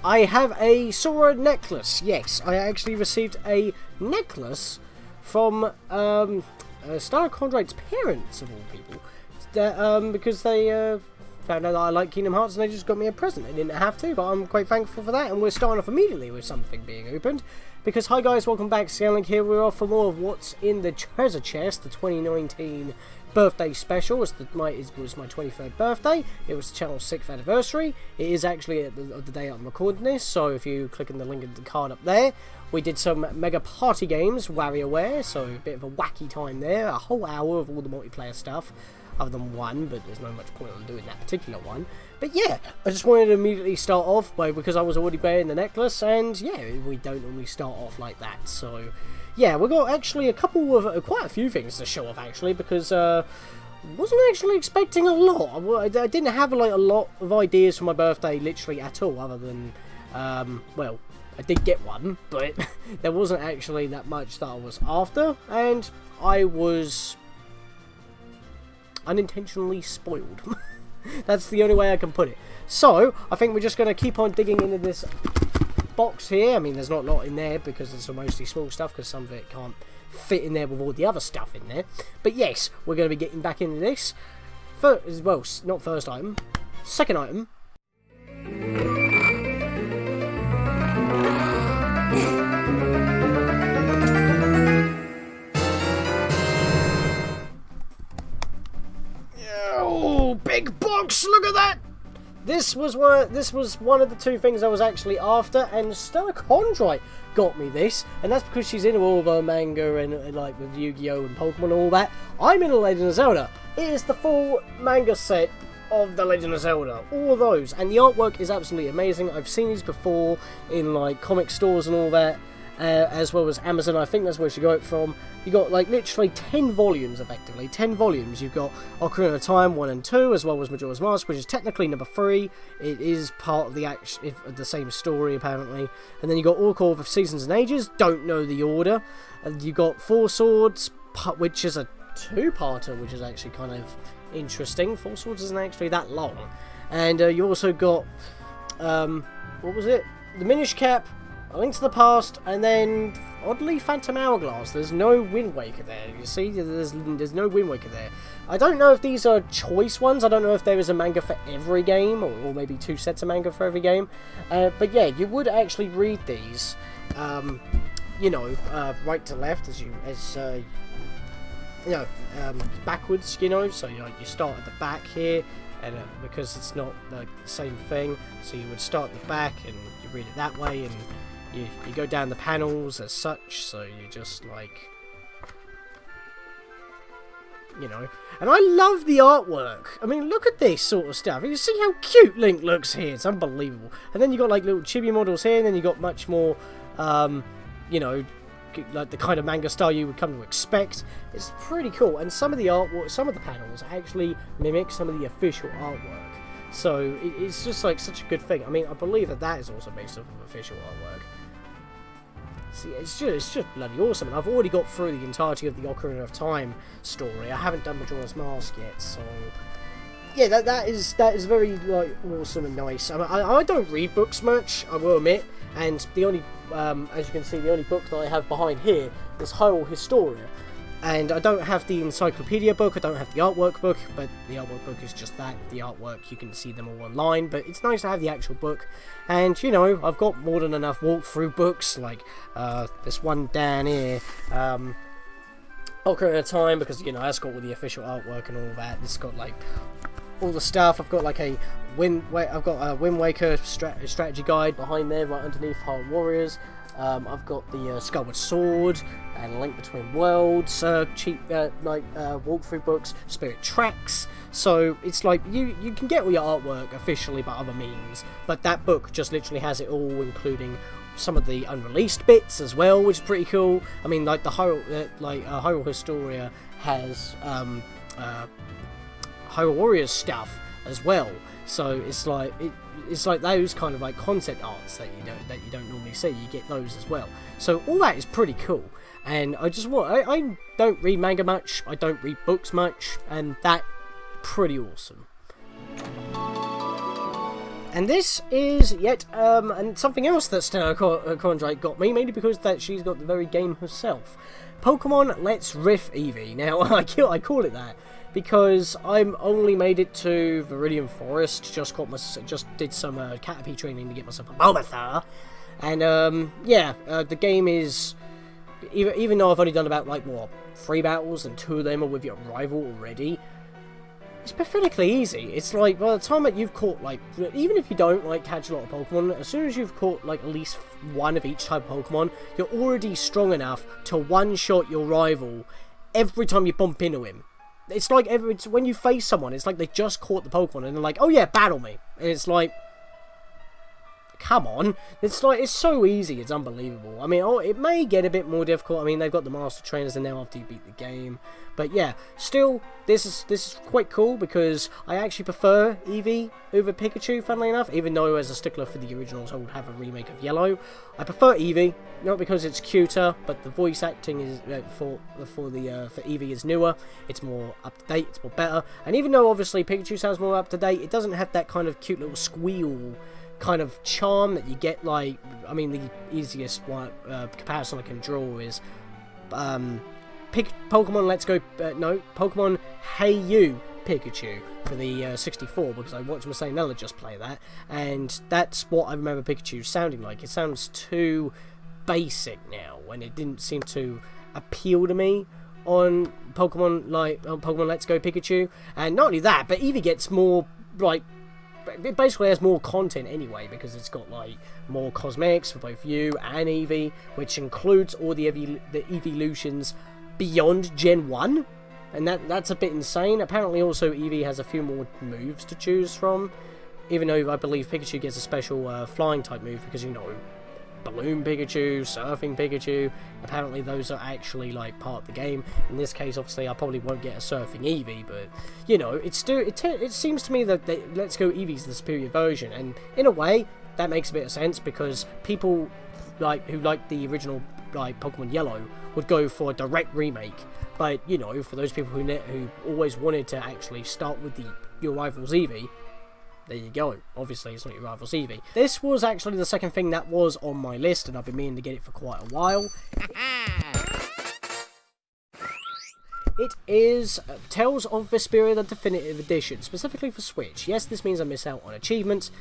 I have a Sora necklace. Yes, I actually received a necklace from Star Chondrite's parents, of all people. Because they found out that I like Kingdom Hearts and they just got me a present. They didn't have to, but I'm quite thankful for that. And we're starting off immediately with something being opened. Because, hi guys, welcome back, Scatlink here. We're off for more of what's in the treasure chest, the 2019 birthday special. It was my 23rd birthday. It was the channel's 6th anniversary. It is actually the day I'm recording this, so if you click on the link in the card up there, we did some mega party games, WarioWare, so a bit of a wacky time there. A whole hour of all the multiplayer stuff, other than one, but there's no much point on doing that particular one. But yeah, I just wanted to immediately start off because I was already wearing the necklace, and yeah, we don't normally start off like that, so yeah, we've got actually a couple of, quite a few things to show off actually, because wasn't actually expecting a lot. I didn't have like a lot of ideas for my birthday literally at all, other than, well, I did get one, but there wasn't actually that much that I was after, and I was unintentionally spoiled. That's the only way I can put it. So, I think we're just going to keep on digging into this box here. I mean, there's not a lot in there because it's mostly small stuff, because some of it can't fit in there with all the other stuff in there. But yes, we're going to be getting back into this. Well, not first item. Second item. Oh, big box! Look at that! This was one of the two things I was actually after, and Star Chondrite got me this, and that's because she's into all of her manga and like with Yu-Gi-Oh and Pokemon and all that. I'm in The Legend of Zelda. It is the full manga set of The Legend of Zelda, all of those, and the artwork is absolutely amazing. I've seen these before in like comic stores and all that, as well as Amazon. I think that's where she got it from. You got like literally 10 volumes, effectively 10 volumes. You've got Ocarina of Time 1 and 2, as well as Majora's Mask, which is technically number 3. It is part of the same story apparently. And then you got Oracle of Seasons and Ages. Don't know the order. And you got Four Swords, which is a two-parter, which is actually kind of interesting. Four Swords isn't actually that long. And you also got what was it? The Minish Cap, A Link to the Past, and then oddly Phantom Hourglass. There's no Wind Waker there. You see, there's no Wind Waker there. I don't know if these are choice ones. I don't know if there is a manga for every game, or maybe 2 sets of manga for every game. But yeah, you would actually read these, you know, right to left backwards. You know, so you start at the back here. And because it's not the same thing, so you would start at the back and you read it that way, and you go down the panels as such, so you just like, you know. And I love the artwork. I mean, look at this sort of stuff. You see how cute Link looks here. It's unbelievable. And then you got like little chibi models here, and then you got much more, you know, like the kind of manga style you would come to expect. It's pretty cool, and some of the artwork, some of the panels actually mimic some of the official artwork. So it's just like such a good thing. I mean, I believe that is also based off of official artwork. See, it's just bloody awesome. And I've already got through the entirety of the Ocarina of Time story. I haven't done Majora's Mask yet, so yeah, that is very like awesome and nice. I don't read books much, I will admit, and the only as you can see, the only book that I have behind here is Hyrule Historia. And I don't have the encyclopedia book, I don't have the artwork book, but the artwork book is just that, the artwork, you can see them all online, but it's nice to have the actual book. And, you know, I've got more than enough walkthrough books, like this one down here, Ocarina of Time, because, you know, that's got all the official artwork and all that. It's got, like, all the stuff. I've got, like, a Wind Waker strategy guide behind there, right underneath Hyrule Warriors. I've got the Skyward Sword and Link Between Worlds, cheap walkthrough books, Spirit Tracks. So it's like you can get all your artwork officially by other means, but that book just literally has it all, including some of the unreleased bits as well, which is pretty cool. I mean, like the Hyrule Historia has Hyrule Warriors stuff as well. So it's like those kind of like concept arts that you don't normally see. You get those as well. So all that is pretty cool. And I don't read manga much. I don't read books much, and that pretty awesome. And this is yet and something else that Stella Condrite got me, mainly because that she's got the very game herself. Pokemon Let's Riff Eevee. Now I call it that because I'm only made it to Viridian Forest. Just did some Caterpie training to get myself a Bulbasaur, and yeah, the game is even though I've only done about like what 3 battles and 2 of them are with your rival already. It's pathetically easy. It's like, by the time that you've caught, like, even if you don't, like, catch a lot of Pokemon, as soon as you've caught, like, at least 1 of each type of Pokemon, you're already strong enough to one-shot your rival every time you bump into him. It's like, when you face someone, it's like they just caught the Pokemon, and they're like, oh yeah, battle me. And it's like, come on. It's like, it's so easy, it's unbelievable. I mean, it may get a bit more difficult. I mean, they've got the Master Trainers in now after you beat the game. But yeah, still, this is quite cool because I actually prefer Eevee over Pikachu, funnily enough. Even though as a stickler for the originals, I would have a remake of Yellow. I prefer Eevee, not because it's cuter, but the voice acting is for Eevee is newer. It's more up to date. It's more better. And even though obviously Pikachu sounds more up to date, it doesn't have that kind of cute little squeal kind of charm that you get. Like, I mean, the easiest one comparison I can draw is Pokemon Let's Go, Pokemon Hey You Pikachu for the 64, because I watched Nella just play that, and that's what I remember Pikachu sounding like. It sounds too basic now, and it didn't seem to appeal to me on Pokemon Let's Go Pikachu. And not only that, but Eevee gets more, like, it basically has more content anyway, because it's got like more cosmetics for both you and Eevee, which includes all the evolutions beyond Gen 1, and that's a bit insane. Apparently also Eevee has a few more moves to choose from, even though I believe Pikachu gets a special flying type move, because, you know, Balloon Pikachu, Surfing Pikachu, apparently those are actually like part of the game. In this case, obviously I probably won't get a Surfing Eevee, but you know, it seems to me that Let's Go Eevee's the superior version, and in a way that makes a bit of sense, because people who like the original like Pokemon Yellow would go for a direct remake. But you know, for those people who always wanted to actually start with your rival's Eevee, there you go. Obviously, it's not your rival's Eevee. This was actually the second thing that was on my list, and I've been meaning to get it for quite a while. It is Tales of Vesperia, the Definitive Edition, specifically for Switch. Yes, this means I miss out on achievements,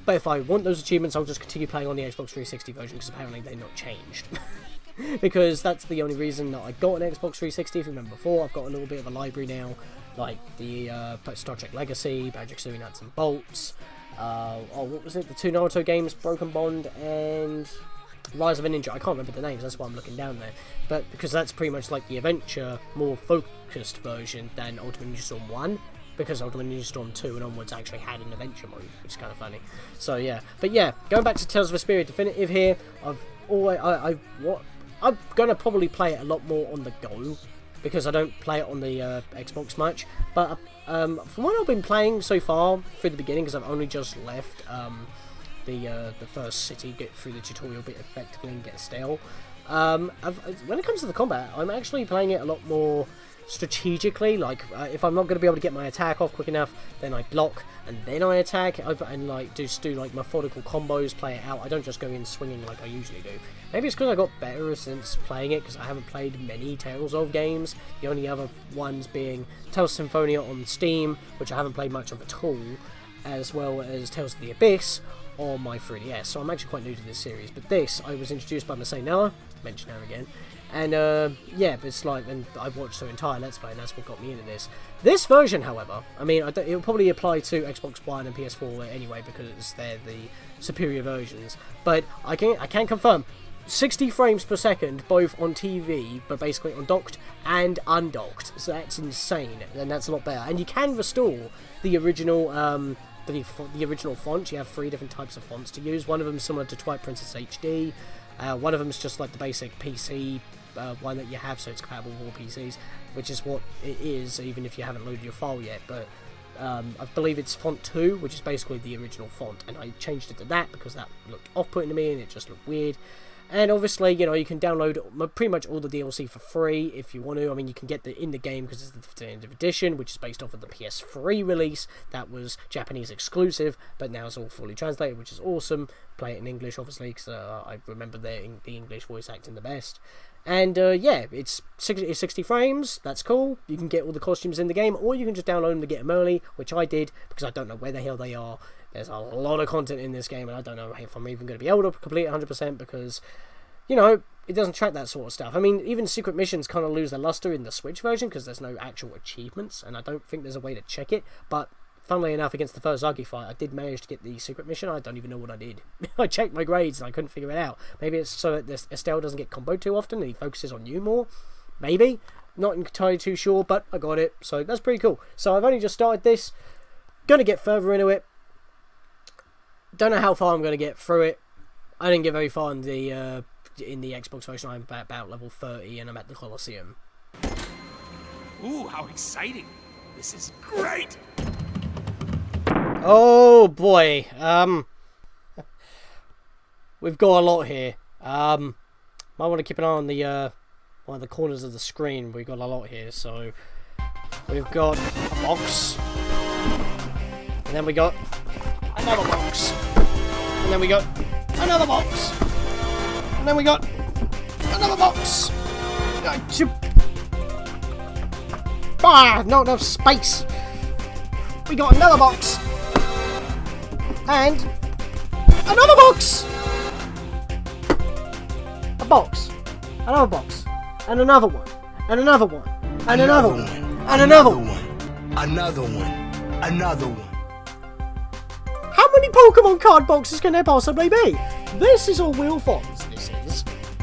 but if I want those achievements, I'll just continue playing on the Xbox 360 version, because apparently they're not changed. Because that's the only reason that I got an Xbox 360. If you remember before, I've got a little bit of a library now, like the Star Trek Legacy, Banjo-Kazooie Nuts and Bolts, what was it? The 2 Naruto games, Broken Bond and Rise of a Ninja. I can't remember the names, that's why I'm looking down there. But because that's pretty much like the adventure, more focused version than Ultimate Ninja Storm 1. Because Ultimate Ninja Storm 2 and onwards actually had an adventure mode, which is kind of funny. So yeah, but yeah, going back to Tales of Vesperia Definitive here, I'm gonna probably play it a lot more on the go, because I don't play it on the Xbox much. But from what I've been playing so far through the beginning, because I've only just left the first city, get through the tutorial bit effectively and get stale. When it comes to the combat, I'm actually playing it a lot more strategically. Like if I'm not going to be able to get my attack off quick enough, then I block and then I attack, and like just do like methodical combos, play it out. I don't just go in swinging like I usually do. Maybe it's because I got better since playing it, because I haven't played many Tales of games, the only other ones being Tales of Symphonia on Steam, which I haven't played much of at all, as well as Tales of the Abyss on my 3DS. So I'm actually quite new to this series, but this I was introduced by Nella, mention her again. And yeah, but it's like, and I watched her entire Let's Play, and that's what got me into this. This version, however, I mean, it'll probably apply to Xbox One and PS4 anyway, because they're the superior versions. But I can confirm, 60 frames per second, both on TV, but basically on docked and undocked. So that's insane, and that's a lot better. And you can restore the original the original font. You have 3 different types of fonts to use. One of them is similar to Twilight Princess HD. One of them is just like the basic PC one that you have, so it's compatible with all PCs, which is what it is, even if you haven't loaded your file yet. But I believe it's font 2, which is basically the original font, and I changed it to that because that looked off-putting to me and it just looked weird. And obviously, you know, you can download pretty much all the DLC for free if you want to. I mean, you can get the in the game because it's the definitive edition, which is based off of the PS3 release. That was Japanese exclusive, but now it's all fully translated, which is awesome. Play it in English, obviously, because I remember the English voice acting the best. And yeah, it's 60 frames. That's cool. You can get all the costumes in the game, or you can just download them to get them early, which I did because I don't know where the hell they are. There's a lot of content in this game, and I don't know if I'm even going to be able to complete it 100% because, you know, it doesn't track that sort of stuff. I mean, even secret missions kind of lose their luster in the Switch version because there's no actual achievements, and I don't think there's a way to check it. But funnily enough, against the first Zagi fight, I did manage to get the secret mission. I don't even know what I did. I checked my grades and I couldn't figure it out. Maybe it's so that this Estelle doesn't get comboed too often and he focuses on you more. Maybe. Not entirely too sure, but I got it. So that's pretty cool. So I've only just started this. Gonna get further into it. Don't know how far I'm going to get through it. I didn't get very far in the Xbox version. I'm about level 30 and I'm at the Colosseum. Ooh, how exciting. This is great. Oh boy. We've got a lot here. Might want to keep an eye on the one of the corners of the screen. We've got a lot here. So we've got a box. And then we got another box. And then we got another box. And then we got another box. Not enough space. We got another box. And another box. A box. Another box. And another one. And another one. And another one. And another one. Another one. Another one. How many Pokemon card boxes can there possibly be? This is all Wilfon's,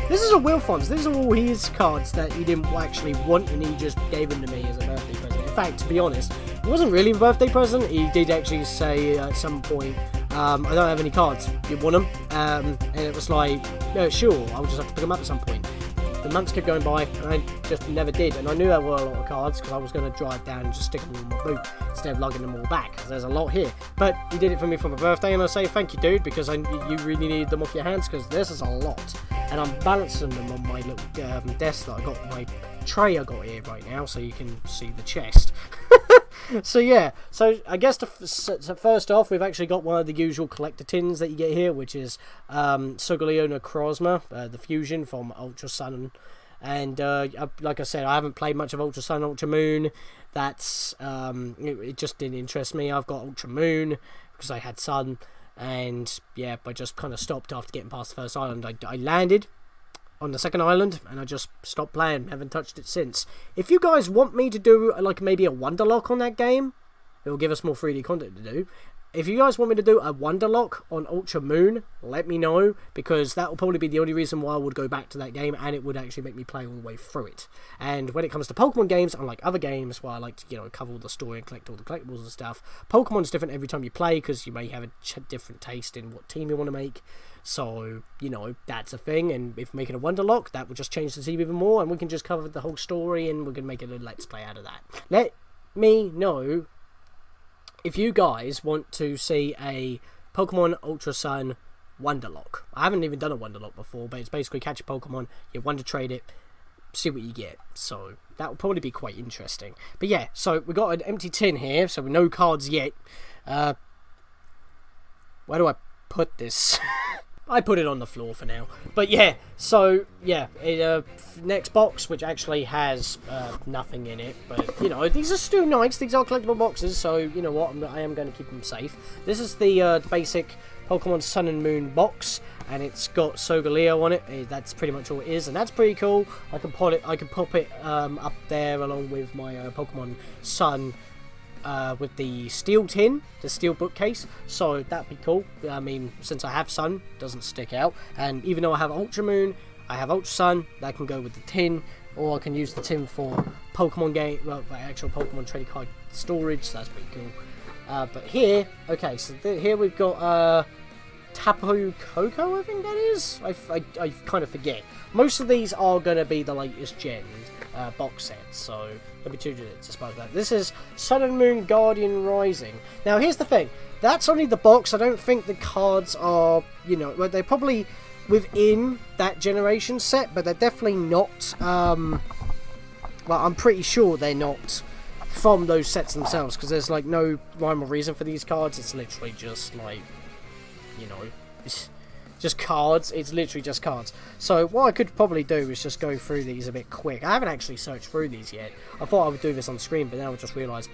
This is all Wilfon's. These are all his cards that he didn't actually want and he just gave them to me as a birthday present. In fact, to be honest, it wasn't really a birthday present. He did actually say at some point, I don't have any cards. You want them? And it was like, no, sure, I'll just have to pick them up at some point. The months kept going by, and I just never did. And I knew there were a lot of cards, because I was going to drive down and just stick them in my boot, instead of lugging them all back, because there's a lot here. But he did it for me for my birthday, and I say, thank you, dude, because you really needed them off your hands, because this is a lot. And I'm balancing them on my little desk that I got, my tray I got here right now, so you can see the chest. So yeah, so I guess so first off, we've actually got one of the usual collector tins that you get here, which is Solgaleo Necrozma, the fusion from Ultra Sun. And like I said, I haven't played much of Ultra Sun, Ultra Moon. That's it just didn't interest me. I've got Ultra Moon because I had Sun, and yeah, I just kind of stopped after getting past the first island. I landed on the second island, and I just stopped playing, haven't touched it since. If you guys want me to do like maybe a Wonderlock on that game, it will give us more 3D content to do. If you guys want me to do a Wonderlock on Ultra Moon, let me know, because that will probably be the only reason why I would go back to that game, and it would actually make me play all the way through it. And when it comes to Pokemon games, unlike other games where I like to, you know, cover all the story and collect all the collectibles and stuff, Pokemon's different every time you play, because you may have a different taste in what team you want to make. So, you know, that's a thing, and if making a Wonderlock, that would just change the team even more, and we can just cover the whole story, and we're going to make a little Let's Play out of that. Let me know if you guys want to see a Pokemon Ultra Sun Wonderlock. I haven't even done a Wonderlock before, but it's basically catch a Pokemon, you Wonder Trade it, see what you get. So that will probably be quite interesting. But yeah, so we got an empty tin here, so no cards yet. Where do I put this? I put it on the floor for now. But yeah, so yeah, next box, which actually has nothing in it. But, you know, these are still nice. These are collectible boxes, so you know what, I am going to keep them safe. This is the basic Pokemon Sun and Moon box, and it's got Solgaleo on it. That's pretty much all it is, and that's pretty cool. I can pop it up there along with my Pokemon Sun with the steel tin, the steel bookcase, so that'd be cool. I mean, since I have Sun, it doesn't stick out, and even though I have Ultra Moon, I have Ultra Sun, that can go with the tin, or I can use the tin for Pokemon game, well, actual Pokemon trading card storage, so that's pretty cool. But here, okay, so here we've got Tapu Koko, I think that is? I kind of forget. Most of these are going to be the latest gen box sets, so let me too despite that. This is Sun and Moon Guardian Rising. Now here's the thing, that's only the box. I don't think the cards are, you know, well, they probably within that generation set, but they're definitely not, well, I'm pretty sure they're not from those sets themselves, because there's, like, no rhyme or reason for these cards. It's literally just, like, you know, it's just cards. It's literally just cards. So what I could probably do is just go through these a bit quick. I haven't actually searched through these yet. I thought I would do this on screen, but now I just realised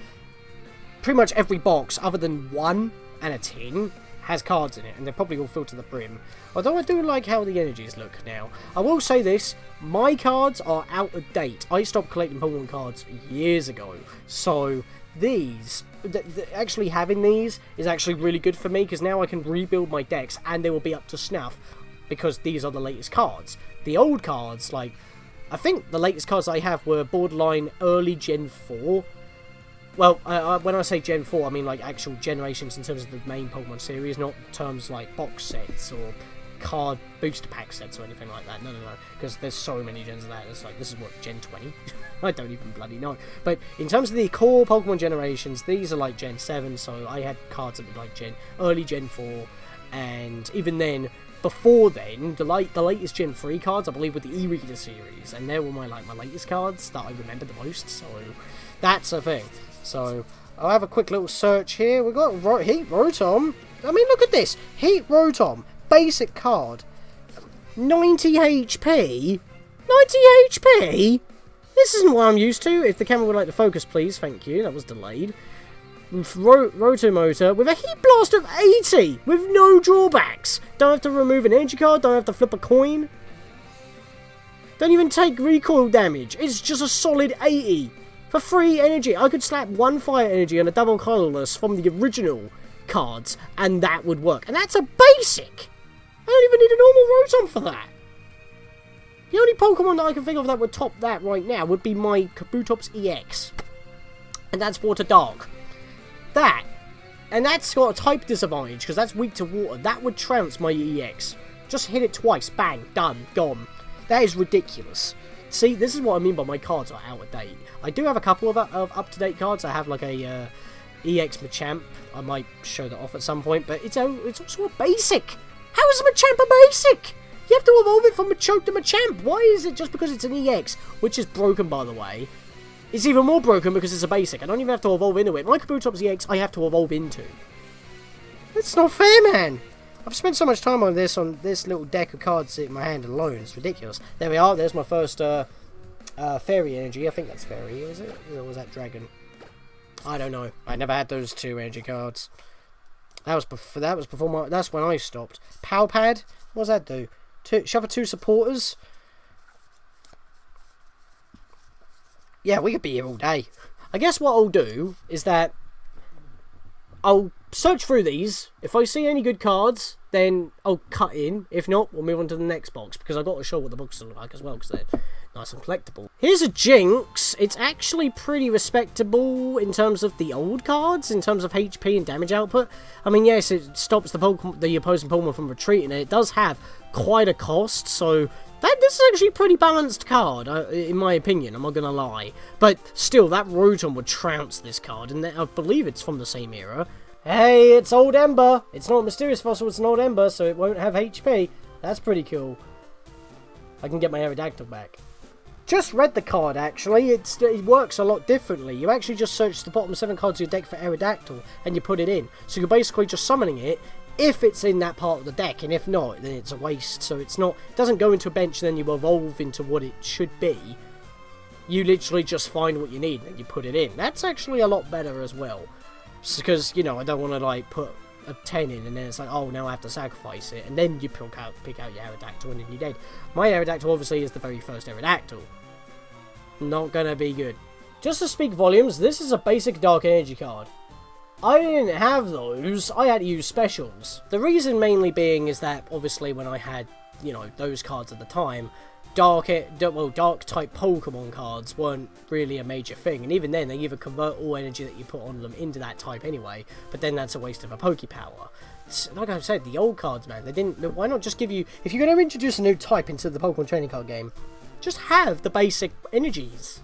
pretty much every box, other than one and a tin, has cards in it, and they're probably all filled to the brim. Although I do like how the energies look now. I will say this, my cards are out of date. I stopped collecting Pokemon cards years ago, so these, actually having these is actually really good for me, because now I can rebuild my decks and they will be up to snuff, because these are the latest cards. The old cards, like, I think the latest cards I have were borderline early Gen 4. Well, when I say Gen 4, I mean like actual generations in terms of the main Pokemon series, not terms like box sets or card booster pack sets or anything like that. No, because there's so many gens of that. It's like, this is what, Gen 20? I don't even bloody know. But in terms of the core Pokemon generations, these are like Gen 7, so I had cards that were like early Gen 4, and even then, before then, the latest Gen 3 cards, I believe, were the E-Reader series, and they were my latest cards that I remember the most, so that's a thing. So, I'll have a quick little search here. We've got Heat Rotom. I mean, look at this. Heat Rotom. Basic card. 90 HP? 90 HP? This isn't what I'm used to. If the camera would like to focus, please. Thank you. That was delayed. Rotomotor with a Heat Blast of 80. With no drawbacks. Don't have to remove an energy card. Don't have to flip a coin. Don't even take recoil damage. It's just a solid 80. For free energy, I could slap one fire energy and a double colourless from the original cards, and that would work. And that's a basic! I don't even need a normal Rotom for that. The only Pokemon that I can think of that would top that right now would be my Kabutops EX. And that's Water Dark. That. And that's got a type disadvantage, because that's weak to water. That would trounce my EX. Just hit it twice, bang, done, gone. That is ridiculous. See, this is what I mean by my cards are out of date. I do have a couple of up-to-date cards. I have like a EX Machamp. I might show that off at some point, but it's also a basic. How is a Machamp a basic? You have to evolve it from Machoke to Machamp. Why is it just because it's an EX, which is broken, by the way? It's even more broken because it's a basic. I don't even have to evolve into it. My Kabutops EX, I have to evolve into. That's not fair, man. I've spent so much time on this little deck of cards in my hand alone. It's ridiculous. There we are. There's my first Fairy energy. I think that's Fairy, is it? Or was that Dragon? I don't know. I never had those two energy cards. That was before my. That's when I stopped. Power Pad. What does that do? Shove two supporters. Yeah, we could be here all day. I guess what I'll do is that I'll search through these. If I see any good cards, then I'll cut in. If not, we'll move on to the next box, because I've got to show what the boxes look like as well, because they're nice and collectible. Here's a Jinx. It's actually pretty respectable in terms of the old cards, in terms of HP and damage output. I mean, yes, it stops the opposing Pokemon from retreating, and it does have quite a cost, so this is actually a pretty balanced card, in my opinion, I'm not going to lie. But still, that Rotom would trounce this card, and I believe it's from the same era. Hey, it's Old Ember. It's not a Mysterious Fossil, it's an Old Ember, so it won't have HP. That's pretty cool. I can get my Aerodactyl back. Just read the card, actually. It works a lot differently. You actually just search the bottom 7 cards of your deck for Aerodactyl, and you put it in. So you're basically just summoning it, if it's in that part of the deck, and if not, then it's a waste. So it doesn't go into a bench and then you evolve into what it should be. You literally just find what you need and then you put it in. That's actually a lot better as well. Because, you know, I don't want to, like, put a 10 in and then it's like, oh, now I have to sacrifice it. And then you pick out your Aerodactyl and then you're dead. My Aerodactyl, obviously, is the very first Aerodactyl. Not gonna be good. Just to speak volumes, this is a basic Dark Energy card. I didn't have those, I had to use specials. The reason mainly being is that, obviously, when I had, you know, those cards at the time, Dark type Pokemon cards weren't really a major thing, and even then, they either convert all energy that you put on them into that type anyway, but then that's a waste of a Pokepower. Like I said, the old cards, man, why not just give you, if you're going to introduce a new type into the Pokemon trading card game, just have the basic energies.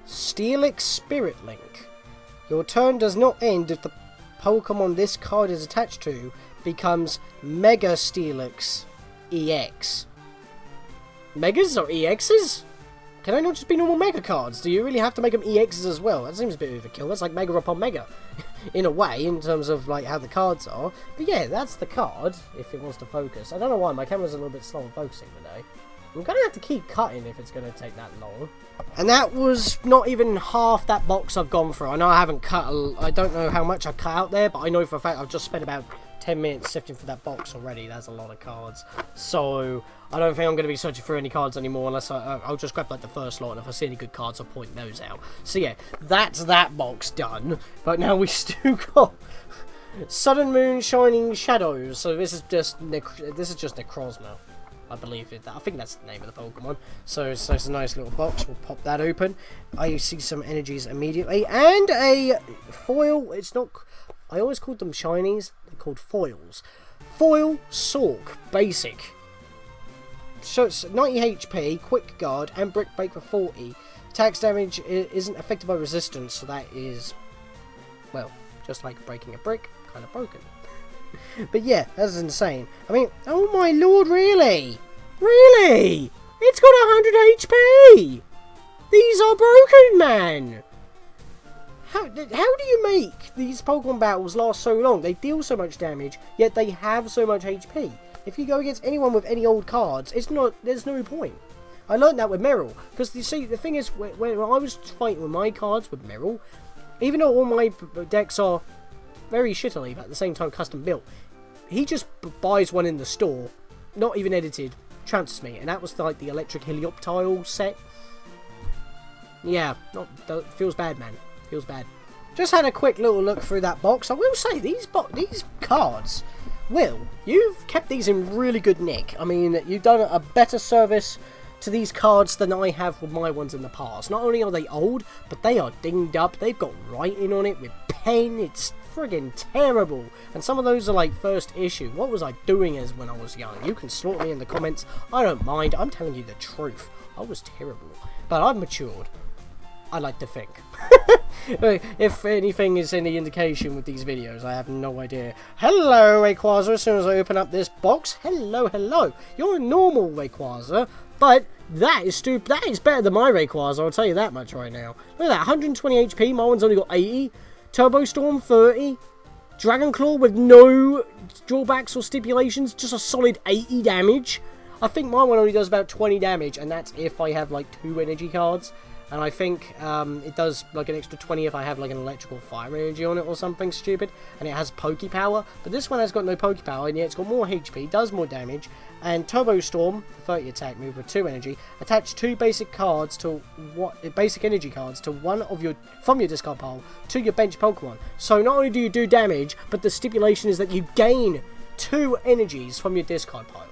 Steelix Spirit Link. Your turn does not end if the Pokemon this card is attached to becomes Mega Steelix. EX. Megas or EXs? Can they not just be normal Mega cards? Do you really have to make them EXs as well? That seems a bit overkill. That's like Mega upon Mega, in a way, in terms of like how the cards are. But yeah, that's the card, if it wants to focus. I don't know why, my camera's a little bit slow on focusing today. I'm going to have to keep cutting if it's going to take that long. And that was not even half that box I've gone through. I know I haven't cut, I don't know how much I cut out there, but I know for a fact I've just spent about 10 minutes sifting through that box already. That's a lot of cards. So I don't think I'm going to be searching for any cards anymore unless I'll just grab like the first lot, and if I see any good cards I'll point those out. So yeah, that's that box done. But now we still got Sun and Moon Shining Shadows. So this is just Necrozma, I believe it. I think that's the name of the Pokemon. So it's a nice little box. We'll pop that open. I see some energies immediately, and a foil. It's not. I always called them shinies. They're called foils. Foil Sork Basic. So it's 90 HP, Quick Guard, and Brick Break for 40. Attacks damage isn't affected by resistance, so that is, well, just like breaking a brick, kind of broken. But yeah, that's insane. I mean, oh my lord, really? Really? It's got 100 HP! These are broken, man! How do you make these Pokemon battles last so long? They deal so much damage, yet they have so much HP. If you go against anyone with any old cards, there's no point. I learned that with Meryl, because you see, the thing is, when I was fighting with my cards with Meryl, even though all my decks are very shittily, but at the same time custom built, he just buys one in the store, not even edited, transfers me, and that was like the electric helioptile set. Yeah, feels bad, man. Feels bad. Just had a quick little look through that box. I will say, these cards, Will, you've kept these in really good nick. I mean, you've done a better service to these cards than I have with my ones in the past. Not only are they old, but they are dinged up. They've got writing on it with pen. It's friggin' terrible. And some of those are like first issue. What was I doing as when I was young? You can slaughter me in the comments. I don't mind. I'm telling you the truth. I was terrible. But I've matured. I like to think. If anything is any indication with these videos, I have no idea. Hello, Rayquaza. As soon as I open up this box, hello. You're a normal Rayquaza, but that is stupid. That is better than my Rayquaza, I'll tell you that much right now. Look at that, 120 HP. My one's only got 80. Turbo Storm 30. Dragon Claw with no drawbacks or stipulations, just a solid 80 damage. I think my one only does about 20 damage, and that's if I have like 2 energy cards. And I think it does like an extra 20 if I have like an electrical fire energy on it or something stupid. And it has Poke Power. But this one has got no Poke Power, and yet it's got more HP, does more damage. And Turbo Storm, 30 attack move with 2 energy. Attach 2 basic cards to basic energy cards to one of from your discard pile to your bench Pokemon. So not only do you do damage, but the stipulation is that you gain 2 energies from your discard pile.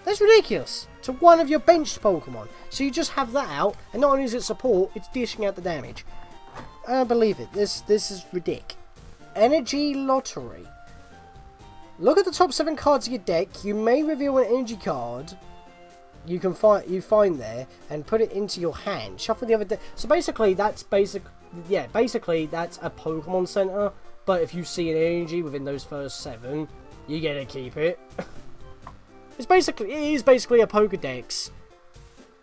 That's ridiculous. To one of your benched Pokemon. So you just have that out, and not only is it support, it's dishing out the damage. I don't believe it. This is ridiculous. Energy Lottery. Look at the top 7 cards of your deck. You may reveal an energy card you find there and put it into your hand. Shuffle the other deck. So basically that's basically that's a Pokemon Center, but if you see an energy within those first 7, you get to keep it. It is basically a Pokedex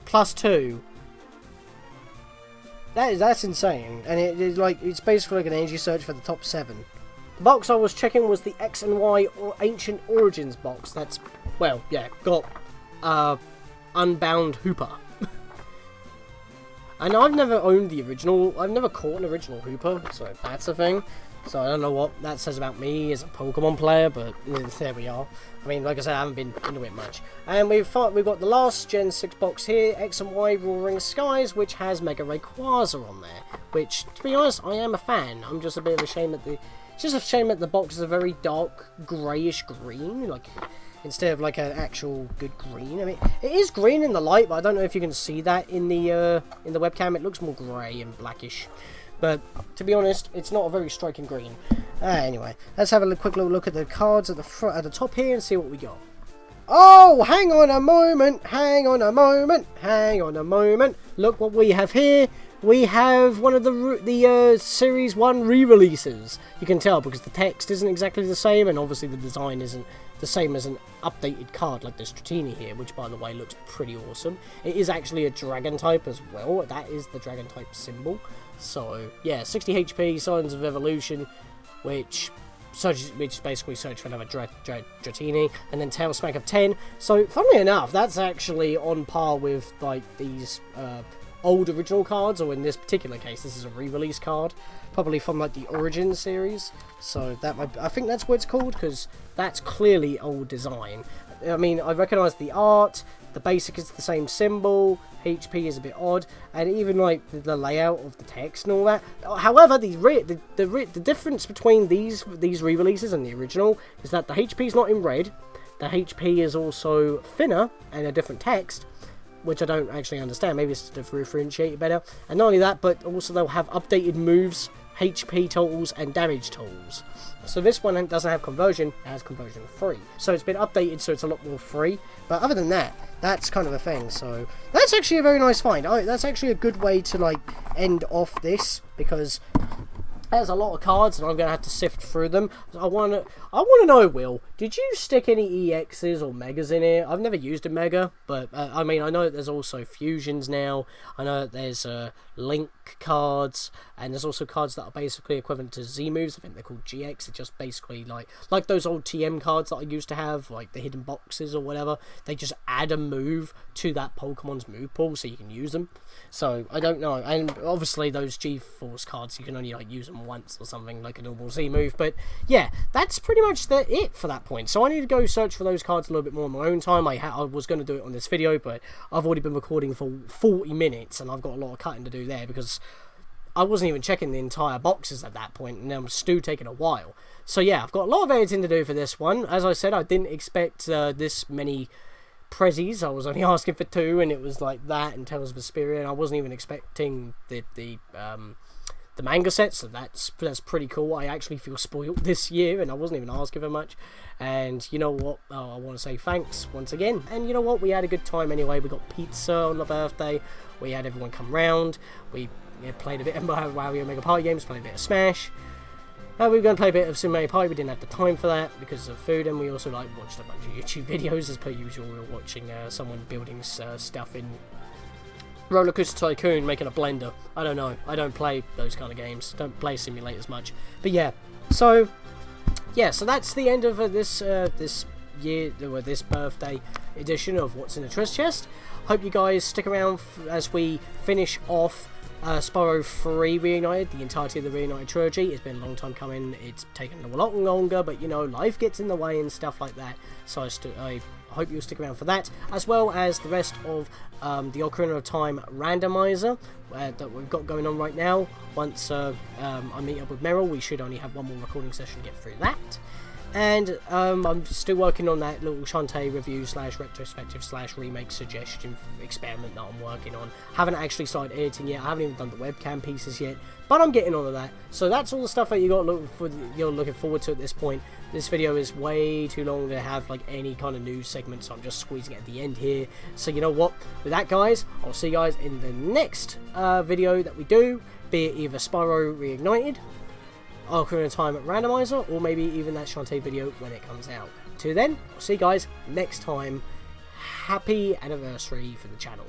plus 2. That's insane, and it's basically like an energy search for the top 7. The box I was checking was the X and Y or Ancient Origins box. That's, well, yeah, got Unbound Hooper. And I've never owned the original. I've never caught an original Hooper, so that's a thing. So I don't know what that says about me as a Pokemon player, but there we are. I mean, like I said, I haven't been into it much. And we've got the last Gen 6 box here, X and Y Roaring Skies, which has Mega Rayquaza on there. Which, to be honest, I am a fan. I'm just a bit of a shame that it's just a shame that the box is a very dark, greyish green, like instead of like an actual good green. I mean, it is green in the light, but I don't know if you can see that in the webcam. It looks more grey and blackish. But, to be honest, it's not a very striking green. Anyway, let's have a quick little look at the cards at the top here and see what we got. Oh, hang on a moment. Look what we have here. We have one of the Series 1 re-releases. You can tell because the text isn't exactly the same, and obviously the design isn't the same as an updated card like the Stratini here, which by the way looks pretty awesome. It is actually a dragon type as well. That is the dragon type symbol. So yeah, 60 HP, Signs of Evolution, which basically search for another Dratini, and then Tail Smack of 10. So funnily enough, that's actually on par with like these old original cards, or in this particular case, this is a re-release card, probably from like the Origin series. So that I think that's what it's called, because that's clearly old design. I mean, I recognise the art, the basic is the same symbol, HP is a bit odd, and even like the layout of the text and all that. However, the difference between these re-releases and the original is that the HP is not in red. The HP is also thinner and a different text, which I don't actually understand. Maybe it's to differentiate it better. And not only that, but also they'll have updated moves, HP totals, and damage totals. So this one doesn't have conversion, it has conversion free. So it's been updated, so it's a lot more free. But other than that, that's kind of a thing. So that's actually a very nice find. That's actually a good way to like end off this, because there's a lot of cards and I'm going to have to sift through them. I want to know, Will, did you stick any EXs or Megas in here? I've never used a Mega, but I mean, I know that there's also Fusions now. I know that there's Link cards, and there's also cards that are basically equivalent to Z moves. I think they're called GX. They're just basically like those old TM cards that I used to have, like the hidden boxes or whatever. They just add a move to that Pokemon's move pool so you can use them. So I don't know, and obviously those G-Force cards you can only like use them once or something, like a normal Z move. But yeah, that's pretty much it for that point. So I need to go search for those cards a little bit more in my own time. I was going to do it on this video, but I've already been recording for 40 minutes and I've got a lot of cutting to do there, because I wasn't even checking the entire boxes at that point, and then still taking a while. So yeah, I've got a lot of editing to do for this one. As I said, I didn't expect this many prezzies. I was only asking for 2, and it was like that and Tales of Vesperia, and I wasn't even expecting the manga set, so that's pretty cool. I actually feel spoiled this year, and I wasn't even asking for much. And you know what, I want to say thanks once again. And you know what, we had a good time anyway. We got pizza on the birthday, we had everyone come round, we played a bit of Wario Mega Party games, played a bit of Smash. We were going to play a bit of Super Mario Party. We didn't have the time for that because of food, and we also watched a bunch of YouTube videos. As per usual, we were watching someone building stuff in Roller Coaster Tycoon, making a blender. I don't know. I don't play those kind of games. Don't play simulators much. But yeah, so that's the end of this this birthday edition of What's in the Treasure Chest. Hope you guys stick around as we finish off Spyro 3 Reunited, the entirety of the Reunited trilogy. It's been a long time coming. It's taken a lot longer, but you know, life gets in the way and stuff like that. So I hope you'll stick around for that, as well as the rest of the Ocarina of Time randomizer that we've got going on right now. Once I meet up with Meryl, we should only have one more recording session to get through that. And I'm still working on that little Shantae review / retrospective / remake suggestion experiment that I'm working on. Haven't actually started editing yet. I haven't even done the webcam pieces yet, but I'm getting on to that. So that's all the stuff that you're looking forward to at this point. This video is way too long to have like any kind of news segment, so I'm just squeezing it at the end here. So you know what? With that, guys, I'll see you guys in the next video that we do, be it either Spyro Reignited, Ocarina of Time randomizer, or maybe even that Shantae video when it comes out. Till then, I'll see you guys next time. Happy anniversary for the channel.